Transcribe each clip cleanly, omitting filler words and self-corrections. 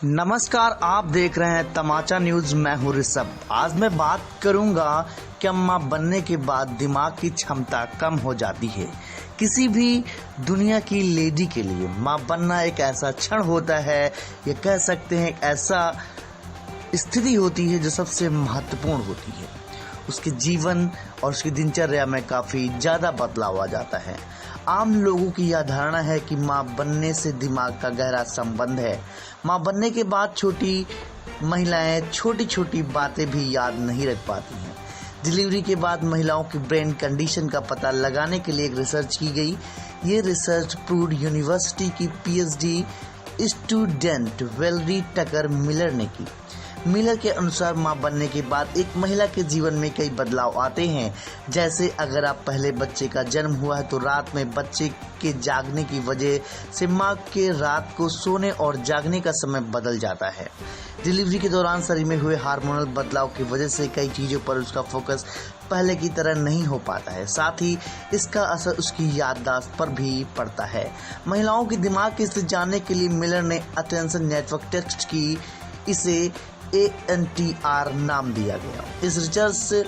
नमस्कार, आप देख रहे हैं तमाचा न्यूज। मैं हूं ऋषभ। आज मैं बात करूंगा कि मां बनने के बाद दिमाग की क्षमता कम हो जाती है। किसी भी दुनिया की लेडी के लिए मां बनना एक ऐसा क्षण होता है, ये कह सकते हैं ऐसा स्थिति होती है जो सबसे महत्वपूर्ण होती है। उसके जीवन और उसकी दिनचर्या में काफ़ी ज़्यादा बदलाव आ जाता है। आम लोगों की यह धारणा है कि मां बनने से दिमाग का गहरा संबंध है। मां बनने के बाद छोटी महिलाएं छोटी छोटी बातें भी याद नहीं रख पाती हैं। डिलीवरी के बाद महिलाओं की ब्रेन कंडीशन का पता लगाने के लिए एक रिसर्च की गई। ये रिसर्च प्रूड यूनिवर्सिटी की पीएचडी स्टूडेंट वेलरी टकर मिलर ने की। मिलर के अनुसार मां बनने के बाद एक महिला के जीवन में कई बदलाव आते हैं। जैसे अगर आप पहले बच्चे का जन्म हुआ है तो रात में बच्चे के जागने की वजह से मां के रात को सोने और जागने का समय बदल जाता है। डिलीवरी के दौरान शरीर में हुए हार्मोनल बदलाव की वजह से कई चीज़ों पर उसका फोकस पहले की तरह नहीं हो पाता है। साथ ही इसका असर उसकी याददाश्त पर भी पड़ता है। महिलाओं के दिमाग की स्थिति जानने के लिए मिलर ने अटेंशन नेटवर्क टेस्ट की। इसे ANTR नाम दिया गया। इस रिसर्च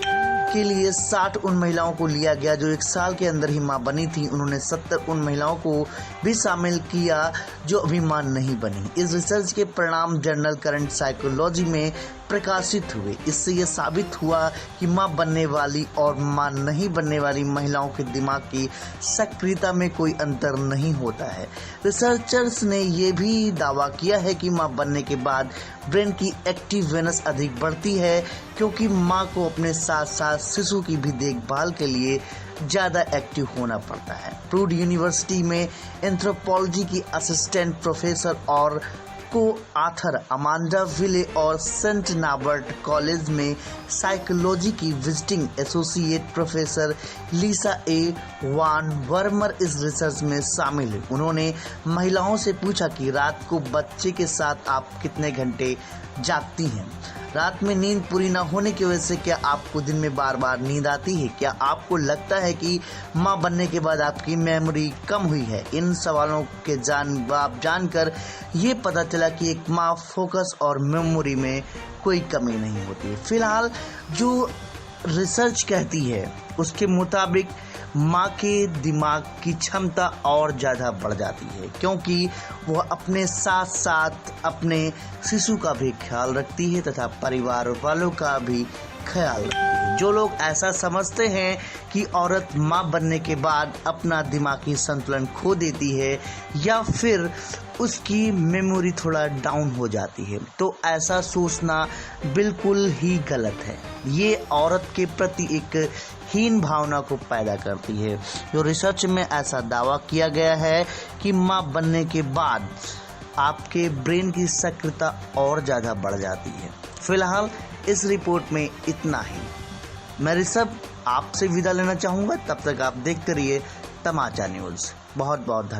के लिए 60 उन महिलाओं को लिया गया जो 1 साल के अंदर ही मां बनी थी। उन्होंने 70 उन महिलाओं को भी शामिल किया जो अभी मां नहीं बनी। इस रिसर्च के परिणाम जर्नल करंट साइकोलॉजी में प्रकाशित हुए। इससे यह साबित हुआ कि मां बनने वाली और मां नहीं बनने वाली महिलाओं के दिमाग की सक्रियता में कोई अंतर नहीं होता है। रिसर्चर्स ने यह भी दावा किया है कि मां बनने के बाद ब्रेन की एक्टिवनेस अधिक बढ़ती है, क्योंकि मां को अपने साथ साथ शिशु की भी देखभाल के लिए ज़्यादा एक्टिव होना पड़ता है। प्रूड यूनिवर्सिटी में एंथ्रोपोलॉजी की असिस्टेंट प्रोफेसर और को आथर अमांडा विले और सेंट नाबर्ट कॉलेज में साइकोलॉजी की विजिटिंग एसोसिएट प्रोफेसर लीसा ए वान वर्मर इस रिसर्च में शामिल है। उन्होंने महिलाओं से पूछा कि रात को बच्चे के साथ आप कितने घंटे जागती हैं। रात में नींद पूरी न होने की वजह से क्या आपको दिन में बार बार नींद आती है? क्या आपको लगता है कि मां बनने के बाद आपकी मेमोरी कम हुई है? इन सवालों के जवाब जानकर ये पता चला कि एक मां फोकस और मेमोरी में कोई कमी नहीं होती है। फिलहाल जो रिसर्च कहती है उसके मुताबिक माँ के दिमाग की क्षमता और ज़्यादा बढ़ जाती है, क्योंकि वह अपने साथ साथ अपने शिशु का भी ख्याल रखती है तथा परिवार वालों का भी ख्याल रखती है। जो लोग ऐसा समझते हैं कि औरत माँ बनने के बाद अपना दिमागी संतुलन खो देती है या फिर उसकी मेमोरी थोड़ा डाउन हो जाती है, तो ऐसा सोचना बिल्कुल ही गलत है। ये औरत के प्रति एक हीन भावना को पैदा करती है। जो रिसर्च में ऐसा दावा किया गया है कि मां बनने के बाद आपके ब्रेन की सक्रियता और ज़्यादा बढ़ जाती है। फिलहाल इस रिपोर्ट में इतना ही। मैं ऋषभ आपसे विदा लेना चाहूँगा। तब तक आप देखते रहिए तमाचा न्यूज़। बहुत बहुत धन्यवाद।